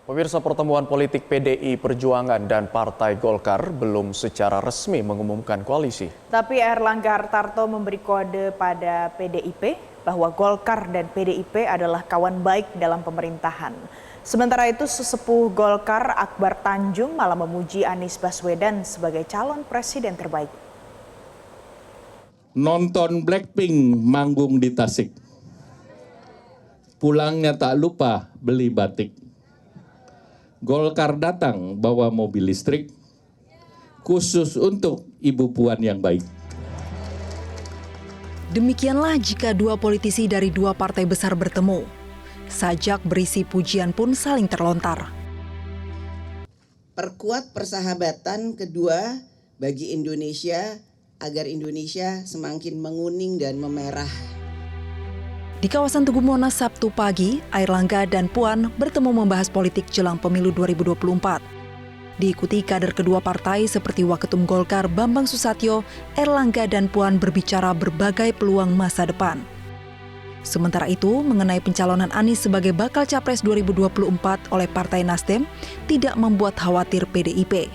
Pemirsa, pertemuan politik PDI Perjuangan dan Partai Golkar belum secara resmi mengumumkan koalisi. Tapi Erlangga Hartarto memberi kode pada PDIP bahwa Golkar dan PDIP adalah kawan baik dalam pemerintahan. Sementara itu, sesepuh Golkar Akbar Tanjung malah memuji Anies Baswedan sebagai calon presiden terbaik. Nonton Blackpink manggung di Tasik. Pulangnya tak lupa beli batik. Golkar datang bawa mobil listrik khusus untuk Ibu Puan yang baik. Demikianlah jika dua politisi dari dua partai besar bertemu. Sajak berisi pujian pun saling terlontar. Perkuat persahabatan kedua bagi Indonesia agar Indonesia semakin menguning dan memerah. Di kawasan Tugu Monas Sabtu pagi, Airlangga dan Puan bertemu membahas politik jelang pemilu 2024. Diikuti kader kedua partai seperti Waketum Golkar Bambang Susatyo, Airlangga dan Puan berbicara berbagai peluang masa depan. Sementara itu, mengenai pencalonan Anies sebagai bakal capres 2024 oleh Partai Nasdem tidak membuat khawatir PDIP.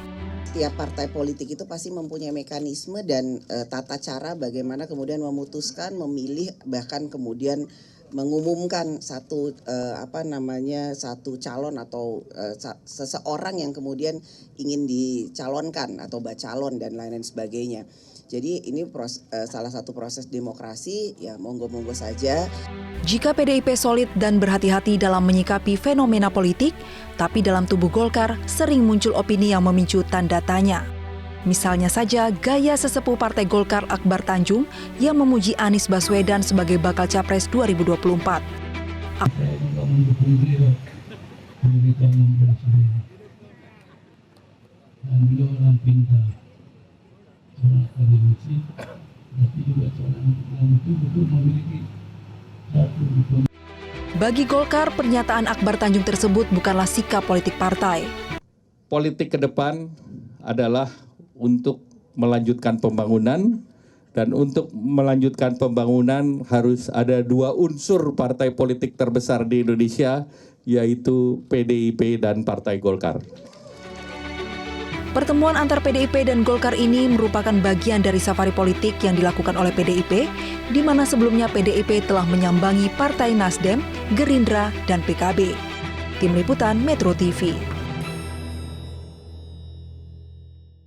Setiap partai politik itu pasti mempunyai mekanisme dan tata cara bagaimana kemudian memutuskan, memilih, bahkan kemudian mengumumkan satu satu calon atau seseorang yang kemudian ingin dicalonkan atau bacalon dan lain-lain sebagainya. Jadi ini salah satu proses demokrasi, ya monggo-monggo saja. Jika PDIP solid dan berhati-hati dalam menyikapi fenomena politik, tapi dalam tubuh Golkar sering muncul opini yang memicu tanda tanya. Misalnya saja gaya sesepuh Partai Golkar Akbar Tanjung yang memuji Anies Baswedan sebagai bakal capres 2024. Saya juga mendukung beliau memberikan dan beliau orang pintar, seorang akademisi, tapi juga seorang yang betul-betul memiliki satu dukungan. Bagi Golkar, pernyataan Akbar Tanjung tersebut bukanlah sikap politik partai. Politik ke depan adalah untuk melanjutkan pembangunan, dan untuk melanjutkan pembangunan harus ada dua unsur partai politik terbesar di Indonesia, yaitu PDIP dan Partai Golkar. Pertemuan antar PDIP dan Golkar ini merupakan bagian dari safari politik yang dilakukan oleh PDIP, di mana sebelumnya PDIP telah menyambangi Partai Nasdem, Gerindra, dan PKB. Tim Liputan Metro TV.